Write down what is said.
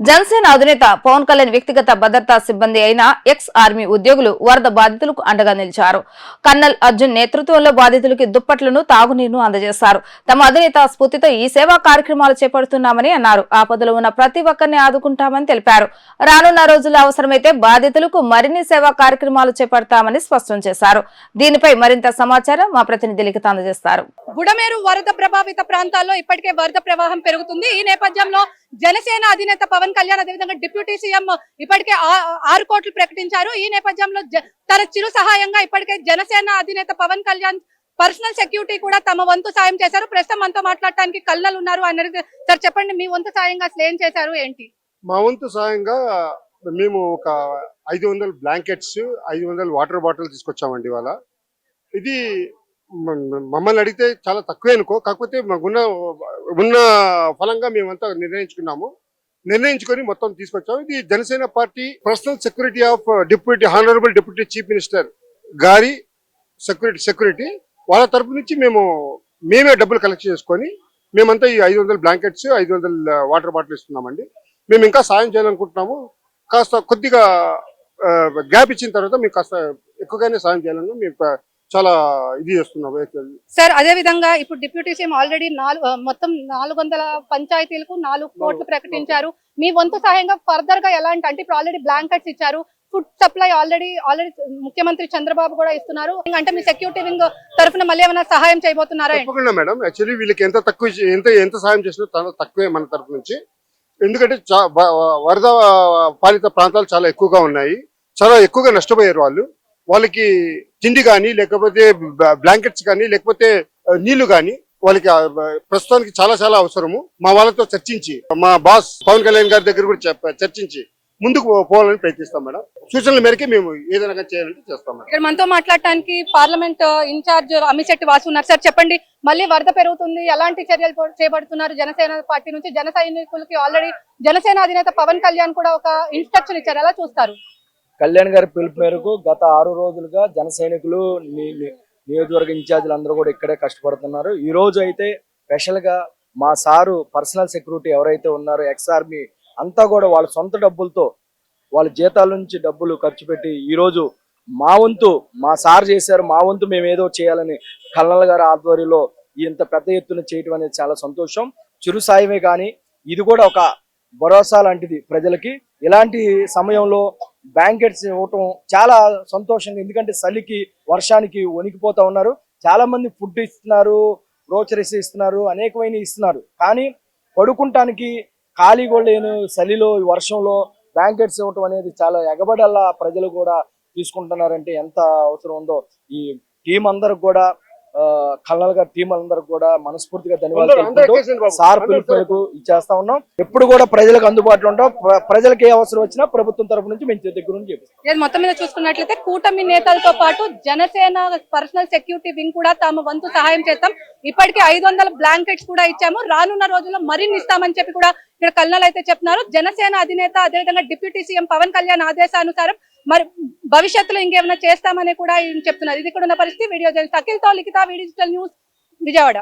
జనసేన అధినేత పవన్ కళ్యాణ్ వ్యక్తిగత భద్రతా సిబ్బంది అయిన ఎక్స్ ఆర్మీ ఉద్యోగులు వరద బాధితులకు అండగా నిలిచారు. కర్నల్ అర్జున్ నేతృత్వంలో బాధితులకి దుప్పట్లను, తాగునీరును అందజేశారు. తమ అధినేత స్ఫూర్తితో ఈ సేవా కార్యక్రమాలు చేపడుతున్నామని అన్నారు. ఆపదలో ఉన్న ప్రతి ఒక్కరిని ఆదుకుంటామని తెలిపారు. రానున్న రోజుల్లో అవసరమైతే బాధితులకు మరిన్ని సేవా కార్యక్రమాలు చేపడతామని స్పష్టం చేశారు. దీనిపై మరింత సమాచారం మా ప్రతినిధి లిఖిత అందజేస్తారు. బుడమేరు వరద ప్రభావిత ప్రాంతాల్లో ఇప్పటికే వరద ప్రవాహం పెరుగుతుంది. ఈ నేపథ్యంలో జనసేన అధినేత పవన్ కళ్యాణ్ అదేవిధంగా డిప్యూటీ సీఎం ఇప్పటికే 6 కోట్లు ప్రకటించారు. ఈ నేపథ్యంలో తన చిరు సహాయంగా ఇప్పటికే జనసేన అధినేత పవన్ కళ్యాణ్ పర్సనల్ సెక్యూరిటీ కూడా తమ వంతు సాయం చేశారు. ప్రస్తుతం మనతో మాట్లాడటానికి కల్నల్ ఉన్నారు. సార్ చెప్పండి, మీ వంతు సాయంగా అసలు ఏం చేశారు, ఏంటి? మా వంతు సాయంగా మేము ఒక 500 బ్లాంకెట్స్, 500 వాటర్ బాటిల్ తీసుకొచ్చామండి. ఇవాళ ఇది మమ్మల్ని అడిగితే చాలా తక్కువే అనుకో, కాకపోతే ఉన్న ఫలంగా మేమంతా నిర్ణయించుకొని మొత్తం తీసుకొచ్చాము. ఇది Janasena party personal security of honourable deputy chief minister గారి సెక్యూరిటీ వాళ్ళ తరపు నుంచి మేమే డబ్బులు కలెక్ట్ చేసుకొని మేమంతా ఈ 500 బ్లాంకెట్స్, 500 వాటర్ బాటిల్ ఇస్తున్నామండి. మేము ఇంకా సాయం చేయాలనుకుంటున్నాము. కాస్త కొద్దిగా గ్యాప్ ఇచ్చిన తర్వాత మేము కాస్త ఎక్కువగానే సాయం చేయాలని మేము చాలా ఇది చేస్తున్నాము. సార్ అదే విధంగా ఇప్పుడు డిప్యూటీ సీఎం ఆల్రెడీ మొత్తం 400 పంచాయతీలకు 4 కోట్లు ప్రకటించారు. మీ వంతు సహాయంగా ఫర్దర్ గా ఎలాంటి, అంటే ఇప్పుడు ఆల్రెడీ బ్లాంకెట్స్ ఇచ్చారు, ఫుడ్ సప్లై ఆల్రెడీ ముఖ్యమంత్రి చంద్రబాబు కూడా ఇస్తున్నారు. అంటే మీ సెక్యూరిటీ వింగ్ తరఫున మళ్ళీ ఏమైనా సహాయం చేయబోతున్నారా? తప్పకుండా మేడం. యాక్చువల్లీ వీళ్ళకి ఎంత సహాయం చేసినా చాలా తక్కువే మన తరఫు నుంచి. ఎందుకంటే వరద పాలిత ప్రాంతాలు చాలా ఎక్కువగా ఉన్నాయి. చాలా ఎక్కువగా నష్టపోయారు వాళ్ళకి తిండి కానీ, లేకపోతే బ్లాంకెట్స్ కానీ, లేకపోతే నీళ్లు కానీ వాళ్ళకి ప్రస్తుతానికి చాలా చాలా అవసరము. మా వాళ్ళతో చర్చించి, మా బాస్ పవన్ కళ్యాణ్ గారి దగ్గర కూడా చర్చించి ముందుకు పోవాలని ప్రయత్నిస్తాం మేడం. సూచనల మేరకే మేము ఏదైనా చేయాలంటే చేస్తాం. ఇక్కడ మనతో మాట్లాడటానికి పార్లమెంట్ ఇన్ఛార్జ్ అమిశెట్టి వాసు ఉన్నారు. సార్ చెప్పండి, మళ్ళీ వరద పెరుగుతుంది, ఎలాంటి చర్యలు చేపడుతున్నారు జనసేన పార్టీ నుంచి? జన సైనికులకి ఆల్రెడీ జనసేన అధినేత పవన్ కళ్యాణ్ కూడా ఒక ఇన్స్ట్రక్షన్ ఇచ్చారు, ఎలా చూస్తారు? కళ్యాణ్ గారి పిలుపు మేరకు గత 6 రోజులుగా జన సైనికులు, నియోజకవర్గ ఇన్ఛార్జీలు అందరూ కూడా ఇక్కడే కష్టపడుతున్నారు. ఈ రోజు అయితే స్పెషల్ గా మా సారు పర్సనల్ సెక్యూరిటీ ఎవరైతే ఉన్నారో ఎక్స్ ఆర్మీ అంతా కూడా వాళ్ళ సొంత డబ్బులతో, వాళ్ళ జీతాల నుంచి డబ్బులు ఖర్చు పెట్టి ఈ రోజు మా వంతు మా సార్ చేశారు, మా వంతు మేము ఏదో చేయాలని కల్నల్ గారి ఆధ్వర్యంలో ఇంత పెద్ద ఎత్తున చేయటం అనేది చాలా సంతోషం. చిరు సాయమే కానీ ఇది కూడా ఒక భరోసా లాంటిది ప్రజలకి. ఇలాంటి సమయంలో బ్లాంకెట్స్ ఇవ్వటం చాలా సంతోషంగా, ఎందుకంటే చలికి వర్షానికి వణికిపోతా ఉన్నారు. చాలా మంది ఫుడ్ ఇస్తున్నారు, గ్రోసరీస్ ఇస్తున్నారు, అనేకమైన ఇస్తున్నారు. కానీ పడుకుంటానికి ఖాళీ కూడా లేని చలిలో, వర్షంలో బ్లాంకెట్స్ ఇవ్వటం అనేది చాలా ఎగబడల్లా ప్రజలు కూడా తీసుకుంటున్నారంటే ఎంత అవసరం ఉందో. ఈ టీం అందరికి కూడా, కల్నల్ గారి టీం అందరికి కూడా మనస్ఫూర్తిగా ధన్యవాదాలు. సార్ పిలుపులకు ఇచ్చేస్తా ఉన్నాం. ఎప్పుడు కూడా ప్రజలకు అందుబాటులో ఉంటాం. ప్రజలకు ఏ అవసరం వచ్చినా ప్రభుత్వం తరపు నుంచి మేము దగ్గర నుంచి చెప్పాం. మొత్తం మీద చూసుకున్నట్లయితే కూటమి నేతలతో పాటు జనసేన పర్సనల్ సెక్యూరిటీ వింగ్ కూడా తమ వంతు సహాయం చేస్తాం. ఇప్పటికే 500 బ్లాంకెట్స్ కూడా ఇచ్చాము, రానున్న రోజుల్లో మరిన్ని ఇస్తామని చెప్పి కూడా ఇక్కడ కల్నల్ అయితే చెప్తున్నారు. జనసేన అధినేత అదేవిధంగా డిప్యూటీ సీఎం పవన్ కళ్యాణ్ ఆదేశానుసారం మరి భవిష్యత్తులో ఇంకేమైనా చేస్తామని కూడా చెప్తున్నారు. ఇది కూడా ఉన్న పరిస్థితి. వీడియో జర్నలిస్ట్ అఖిల్తో లిఖిత, డిజిటల్ న్యూస్, విజయవాడ.